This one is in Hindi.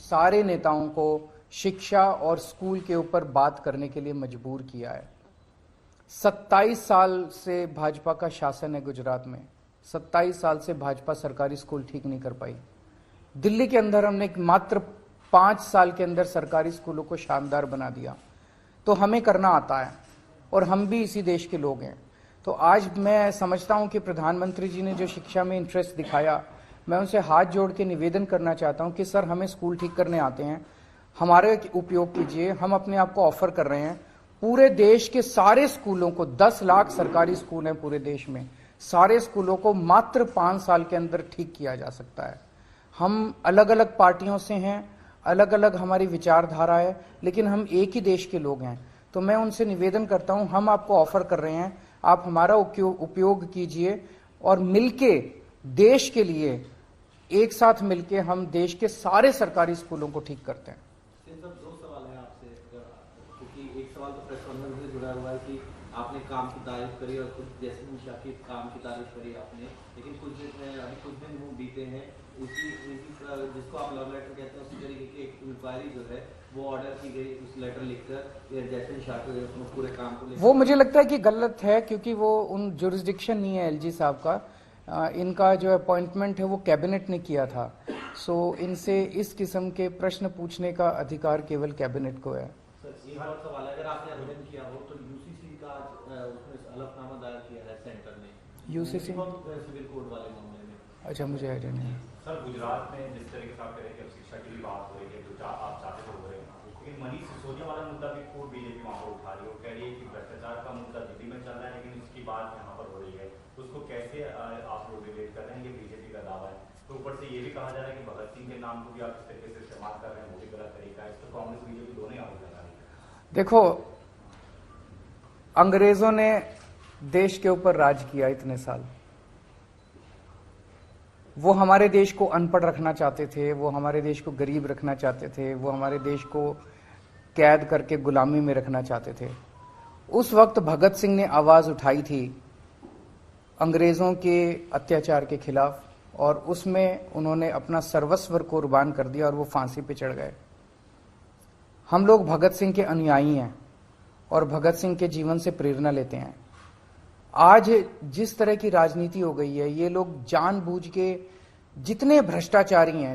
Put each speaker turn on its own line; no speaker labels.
सारे नेताओं को शिक्षा और स्कूल के ऊपर बात करने के लिए मजबूर किया है। 27 साल से भाजपा का शासन है गुजरात में, 27 साल से भाजपा सरकारी स्कूल ठीक नहीं कर पाई। दिल्ली के अंदर हमने मात्र 5 साल के अंदर सरकारी स्कूलों को शानदार बना दिया। तो हमें करना आता है और हम भी इसी देश के लोग हैं। तो आज मैं समझता हूं कि प्रधानमंत्री जी ने जो शिक्षा में इंटरेस्ट दिखाया, मैं उनसे हाथ जोड़ के निवेदन करना चाहता हूं कि सर, हमें स्कूल ठीक करने आते हैं, हमारे उपयोग कीजिए। हम अपने आप को ऑफर कर रहे हैं। पूरे देश के सारे स्कूलों को, 10 लाख सरकारी स्कूल हैं पूरे देश में, सारे स्कूलों को मात्र 5 साल के अंदर ठीक किया जा सकता है। हम अलग अलग पार्टियों से हैं, अलग अलग हमारी विचारधारा है, लेकिन हम एक ही देश के लोग हैं। तो मैं उनसे निवेदन करता हूं, हम आपको ऑफर कर रहे हैं, आप हमारा उपयोग कीजिए और मिलके देश के लिए, एक साथ मिलके हम देश के सारे सरकारी स्कूलों को ठीक करते हैं।
दो सवाल है आपसे, क्योंकि एक सवाल तो प्रेस कॉन्फ्रेंस से जुड़ा हुआ है कि आपने काम की तारीफ करी और खुद जैस्मिन शाह की काम की तारीफ करी आपने, लेकिन कुछ दिन बीते हैं, जिसको आप लव लेटर कहते हैं, उसी तरीके की एक इंक्वायरी जो है वो ऑर्डर की गई, उस लेटर लिखकर जैस्मिन शाह के पूरे काम को
वो मुझे लगता है कि गलत है, क्योंकि वो उन जुरिस्डिक्शन नहीं है एलजी साहब का। इनका जो अपॉइंटमेंट है वो कैबिनेट ने किया था। सो इनसे इस किस्म के प्रश्न पूछने का अधिकार केवल कैबिनेट को है।
सर, एक और सवाल है, अगर आपने आवेदन किया हो तो यूसीसी का उसमें हलफनामा दायर किया है सेंटर ने,
यूसीसी
सिविल कोड वाले मामले में।
अच्छा, मुझे आइडिया नहीं है।
सर, गुजरात में जिस तरीके से आप कह रहे हैं कि अब शिक्षा की भी बात हो रही है, तो आप चाहते तो हो रहे हैं, लेकिन मनीष सिसोदिया वाला मुद्दा भी खूब बीजेपी वहाँ पर उठा रही है। वो कह रही है कि भ्रष्टाचार का मुद्दा दिल्ली में चल रहा है, लेकिन इसकी बात यहाँ पर हो रही है। उसको कैसे आप लोग रिलेट कर रहे हैं? ये बीजेपी का दावा है। तो ऊपर से ये भी कहा जा रहा है कि भगत सिंह के नाम को भी आप इस तरीके से इस्तेमाल कर रहे हैं, वो भी गलत तरीका है। इस तो कांग्रेस बीजेपी दोनों ही आरोप लगा रही है।
देखो, अंग्रेजों ने देश के ऊपर राज किया इतने साल। वो हमारे देश को अनपढ़ रखना चाहते थे, वो हमारे देश को गरीब रखना चाहते थे, वो हमारे देश को कैद करके गुलामी में रखना चाहते थे। उस वक्त भगत सिंह ने आवाज उठाई थी अंग्रेजों के अत्याचार के खिलाफ, और उसमें उन्होंने अपना सर्वस्व कुर्बान कर दिया और वो फांसी पे चढ़ गए। हम लोग भगत सिंह के अनुयायी हैं और भगत सिंह के जीवन से प्रेरणा लेते हैं। आज जिस तरह की राजनीति हो गई है, ये लोग जानबूझ के, जितने भ्रष्टाचारी हैं,